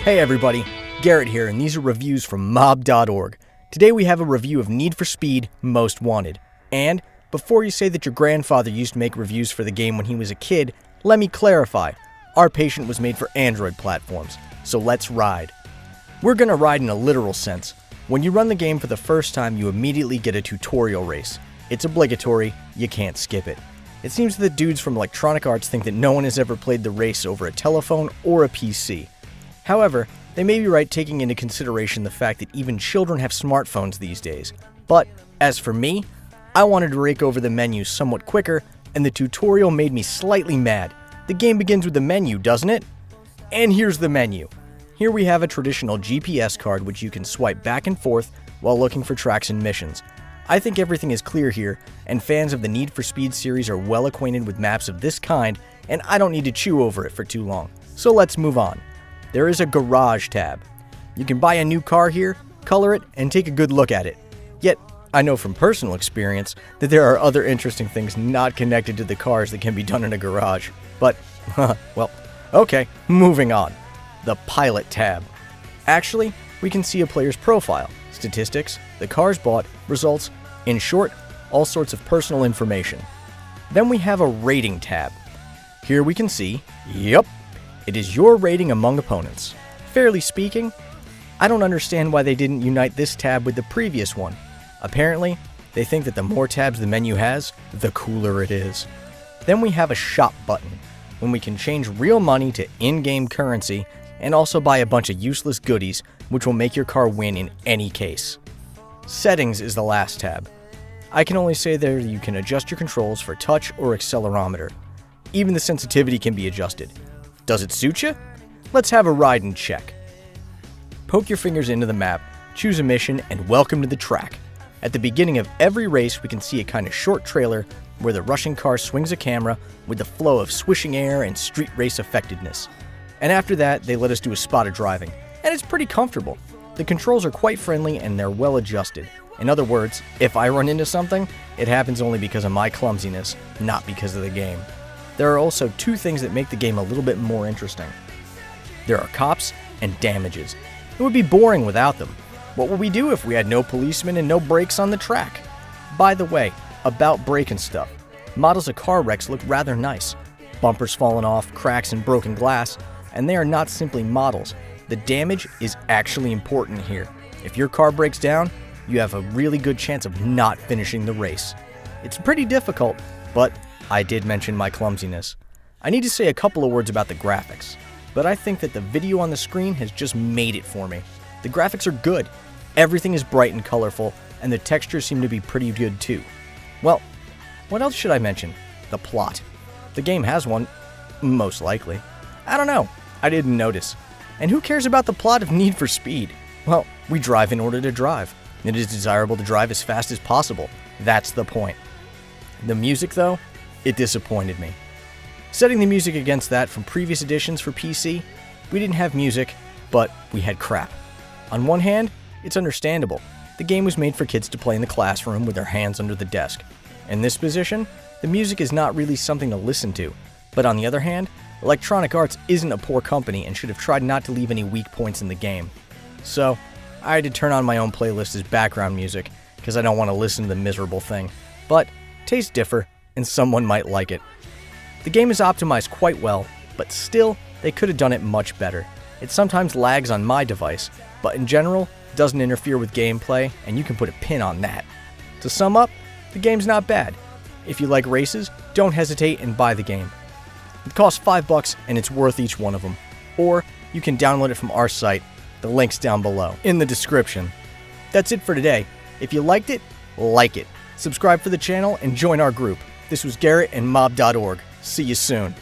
Hey everybody, Garrett here, and these are reviews from mob.org. Today we have a review of Need for Speed Most Wanted. And before you say that your grandfather used to make reviews for the game when he was a kid, let me clarify. Our Patient was made for Android platforms, so let's ride. We're gonna ride in a literal sense. When you run the game for the first time, you immediately get a tutorial race. It's obligatory, you can't skip it. It seems that dudes from Electronic Arts think that no one has ever played the race over a telephone or a PC. However, they may be right taking into consideration the fact that even children have smartphones these days. But as for me, I wanted to rake over the menus somewhat quicker, and the tutorial made me slightly mad. The game begins with the menu, doesn't it? And here's the menu. Here we have a traditional GPS card which you can swipe back and forth while looking for tracks and missions. I think everything is clear here, and fans of the Need for Speed series are well acquainted with maps of this kind, and I don't need to chew over it for too long. So let's move on. There is a Garage tab. You can buy a new car here, color it, and take a good look at it. Yet, I know from personal experience that there are other interesting things not connected to the cars that can be done in a garage. But, well, okay, moving on. The Pilot tab. Actually, we can see a player's profile, statistics, the cars bought, results, in short, all sorts of personal information. Then we have a Rating tab. Here we can see, yep, it is your rating among opponents. Fairly speaking, I don't understand why they didn't unite this tab with the previous one. Apparently, they think that the more tabs the menu has, the cooler it is. Then we have a shop button, when we can change real money to in-game currency and also buy a bunch of useless goodies which will make your car win in any case. Settings is the last tab. I can only say there you can adjust your controls for touch or accelerometer. Even the sensitivity can be adjusted. Does it suit you? Let's have a ride and check. Poke your fingers into the map, choose a mission, and welcome to the track. At the beginning of every race, we can see a kind of short trailer where the rushing car swings a camera with the flow of swishing air and street race effectiveness. And after that, they let us do a spot of driving, and it's pretty comfortable. The controls are quite friendly and they're well adjusted. In other words, if I run into something, it happens only because of my clumsiness, not because of the game. There are also two things that make the game a little bit more interesting. There are cops and damages. It would be boring without them. What would we do if we had no policemen and no brakes on the track? By the way, about braking stuff. Models of car wrecks look rather nice. Bumpers falling off, cracks and broken glass, and they are not simply models. The damage is actually important here. If your car breaks down, you have a really good chance of not finishing the race. It's pretty difficult, but I did mention my clumsiness. I need to say a couple of words about the graphics, but I think that the video on the screen has just made it for me. The graphics are good, everything is bright and colorful, and the textures seem to be pretty good too. Well, what else should I mention? The plot. The game has one, most likely. I don't know, I didn't notice. And who cares about the plot of Need for Speed? Well, we drive in order to drive. It is desirable to drive as fast as possible. That's the point. The music, though, it disappointed me. Setting the music against that from previous editions for PC, we didn't have music, but we had crap. On one hand, it's understandable. The game was made for kids to play in the classroom with their hands under the desk. In this position, the music is not really something to listen to. But on the other hand, Electronic Arts isn't a poor company and should have tried not to leave any weak points in the game. So, I had to turn on my own playlist as background music, because I don't want to listen to the miserable thing. But tastes differ, and someone might like it. The game is optimized quite well, but still, they could have done it much better. It sometimes lags on my device, but in general, doesn't interfere with gameplay, and you can put a pin on that. To sum up, the game's not bad. If you like races, don't hesitate and buy the game. It costs $5 and it's worth each one of them. Or you can download it from our site. The link's down below in the description. That's it for today. If you liked it, like it. Subscribe for the channel and join our group. This was Garrett and mob.org. See you soon.